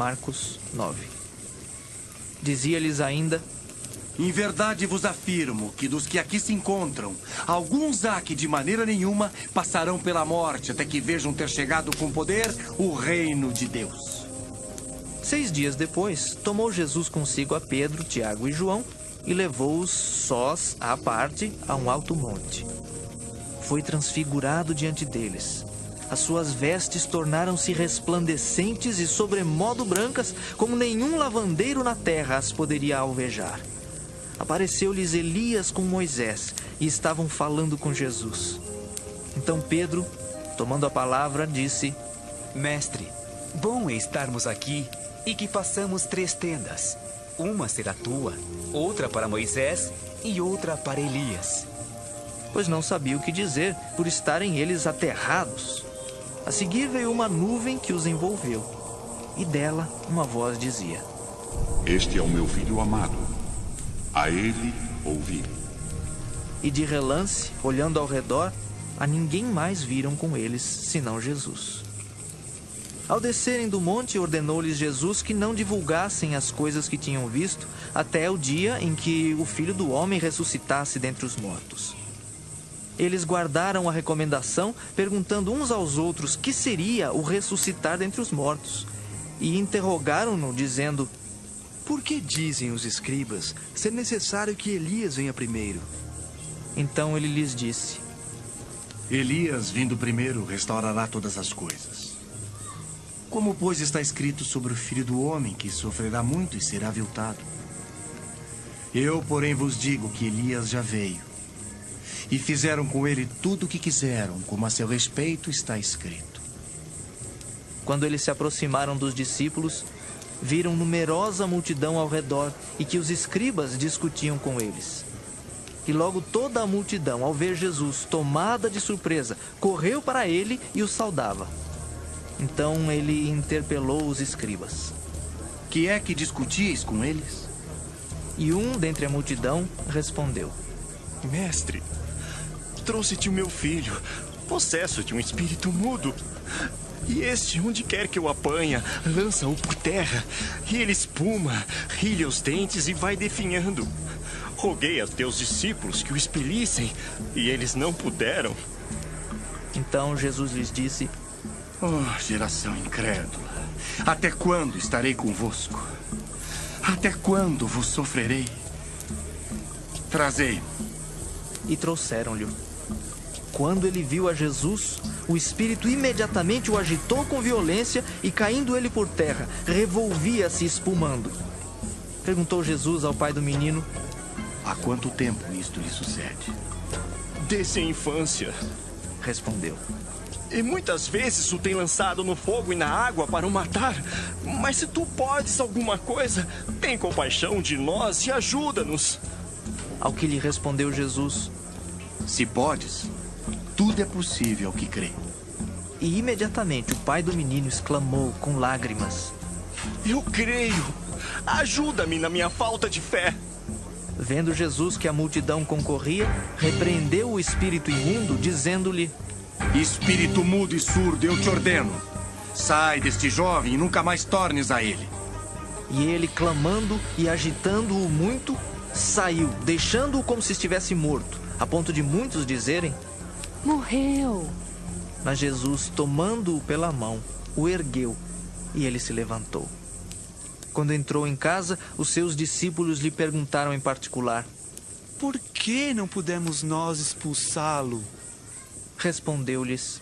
Marcos 9. Dizia-lhes ainda: em verdade vos afirmo que dos que aqui se encontram, alguns há que de maneira nenhuma passarão pela morte até que vejam ter chegado com poder o reino de Deus. 6 dias depois, tomou Jesus consigo a Pedro, Tiago e João e levou-os sós à parte a um alto monte. Foi transfigurado diante deles. As suas vestes tornaram-se resplandecentes e sobremodo brancas, como nenhum lavandeiro na terra as poderia alvejar. Apareceu-lhes Elias com Moisés e estavam falando com Jesus. Então Pedro, tomando a palavra, disse: Mestre, bom é estarmos aqui e que façamos 3 tendas. Uma será tua, outra para Moisés e outra para Elias. Pois não sabia o que dizer, por estarem eles aterrados. A seguir veio uma nuvem que os envolveu, e dela uma voz dizia: Este é o meu filho amado, a ele ouvi. E de relance, olhando ao redor, a ninguém mais viram com eles, senão Jesus. Ao descerem do monte, ordenou-lhes Jesus que não divulgassem as coisas que tinham visto, até o dia em que o Filho do Homem ressuscitasse dentre os mortos. Eles guardaram a recomendação, perguntando uns aos outros que seria o ressuscitar dentre os mortos. E interrogaram-no, dizendo: Por que dizem os escribas ser necessário que Elias venha primeiro? Então ele lhes disse: Elias, vindo primeiro, restaurará todas as coisas. Como, pois, está escrito sobre o Filho do Homem, que sofrerá muito e será aviltado? Eu, porém, vos digo que Elias já veio, e fizeram com ele tudo o que quiseram, como a seu respeito está escrito. Quando eles se aproximaram dos discípulos, viram numerosa multidão ao redor e que os escribas discutiam com eles. E logo toda a multidão, ao ver Jesus, tomada de surpresa, correu para ele e o saudava. Então ele interpelou os escribas: Que é que discutis com eles? E um dentre a multidão respondeu: Mestre, trouxe-te o meu filho, possesso de um espírito mudo. E este, onde quer que o apanha, lança-o por terra, e ele espuma, rilha os dentes e vai definhando. Roguei a teus discípulos que o expelissem, e eles não puderam. Então Jesus lhes disse: Oh, geração incrédula, até quando estarei convosco? Até quando vos sofrerei? Trazei-o. E trouxeram-lhe. Quando ele viu a Jesus, o espírito imediatamente o agitou com violência e, caindo ele por terra, revolvia-se espumando. Perguntou Jesus ao pai do menino: Há quanto tempo isto lhe sucede? Desde a infância, respondeu. E muitas vezes o tem lançado no fogo e na água para o matar. Mas se tu podes alguma coisa, tem compaixão de nós e ajuda-nos. Ao que lhe respondeu Jesus: Se podes, tudo é possível ao que crê. E imediatamente o pai do menino exclamou com lágrimas: Eu creio, ajuda-me na minha falta de fé. Vendo Jesus que a multidão concorria, repreendeu o espírito imundo, dizendo-lhe: Espírito mudo e surdo, eu te ordeno, sai deste jovem e nunca mais tornes a ele. E ele, clamando e agitando-o muito, saiu, deixando-o como se estivesse morto, a ponto de muitos dizerem: Morreu. Mas Jesus, tomando-o pela mão, o ergueu, e ele se levantou. Quando entrou em casa, os seus discípulos lhe perguntaram em particular: Por que não pudemos nós expulsá-lo? Respondeu-lhes: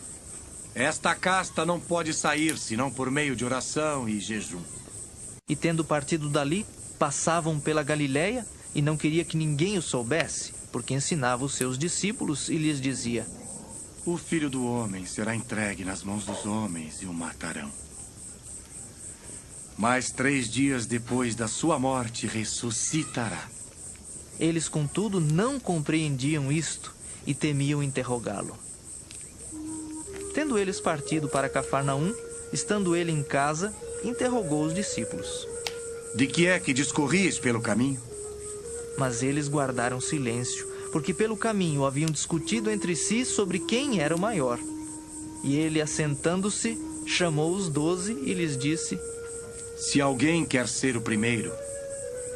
Esta casta não pode sair, senão por meio de oração e jejum. E tendo partido dali, passavam pela Galiléia, e não queria que ninguém o soubesse, porque ensinava os seus discípulos e lhes dizia: O Filho do Homem será entregue nas mãos dos homens e o matarão. Mas 3 dias depois da sua morte ressuscitará. Eles, contudo, não compreendiam isto e temiam interrogá-lo. Tendo eles partido para Cafarnaum, estando ele em casa, interrogou os discípulos: De que é que discorrias pelo caminho? Mas eles guardaram silêncio, porque pelo caminho haviam discutido entre si sobre quem era o maior. E ele, assentando-se, chamou os 12 e lhes disse: Se alguém quer ser o primeiro,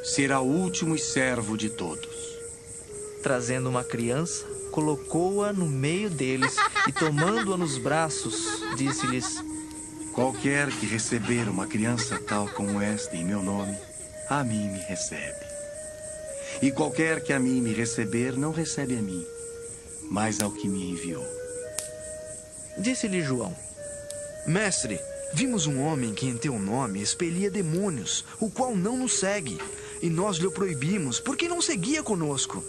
será o último e servo de todos. Trazendo uma criança, colocou-a no meio deles e, tomando-a nos braços, disse-lhes: Qualquer que receber uma criança tal como esta em meu nome, a mim me recebe. E qualquer que a mim me receber, não recebe a mim, mas ao que me enviou. Disse-lhe João: Mestre, vimos um homem que em teu nome expelia demônios, o qual não nos segue. E nós lhe o proibimos, porque não seguia conosco.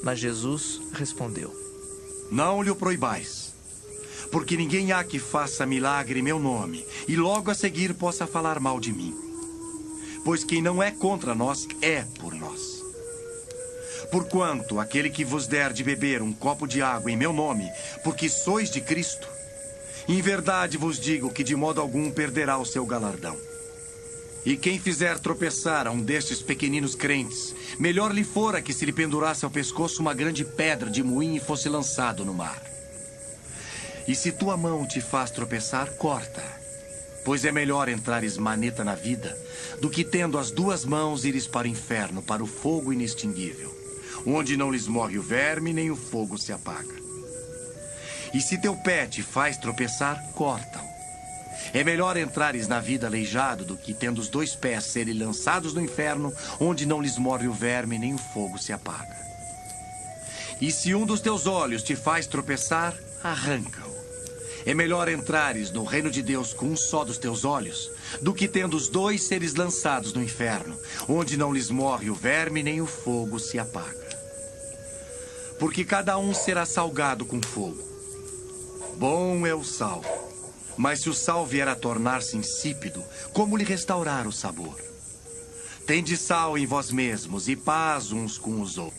Mas Jesus respondeu: Não lhe o proibais, porque ninguém há que faça milagre em meu nome, e logo a seguir possa falar mal de mim. Pois quem não é contra nós, é por nós. Porquanto aquele que vos der de beber um copo de água em meu nome, porque sois de Cristo, em verdade vos digo que de modo algum perderá o seu galardão. E quem fizer tropeçar a um destes pequeninos crentes, melhor lhe fora que se lhe pendurasse ao pescoço uma grande pedra de moinho e fosse lançado no mar. E se tua mão te faz tropeçar, corta. Pois é melhor entrares maneta na vida, do que tendo as duas mãos ires para o inferno, para o fogo inextinguível, onde não lhes morre o verme, nem o fogo se apaga. E se teu pé te faz tropeçar, corta-o. É melhor entrares na vida aleijado do que, tendo os dois pés, serem lançados no inferno, onde não lhes morre o verme, nem o fogo se apaga. E se um dos teus olhos te faz tropeçar, arranca-o. É melhor entrares no reino de Deus com um só dos teus olhos, do que, tendo os dois, seres lançados no inferno, onde não lhes morre o verme, nem o fogo se apaga. Porque cada um será salgado com fogo. Bom é o sal. Mas se o sal vier a tornar-se insípido, como lhe restaurar o sabor? Tende sal em vós mesmos e paz uns com os outros.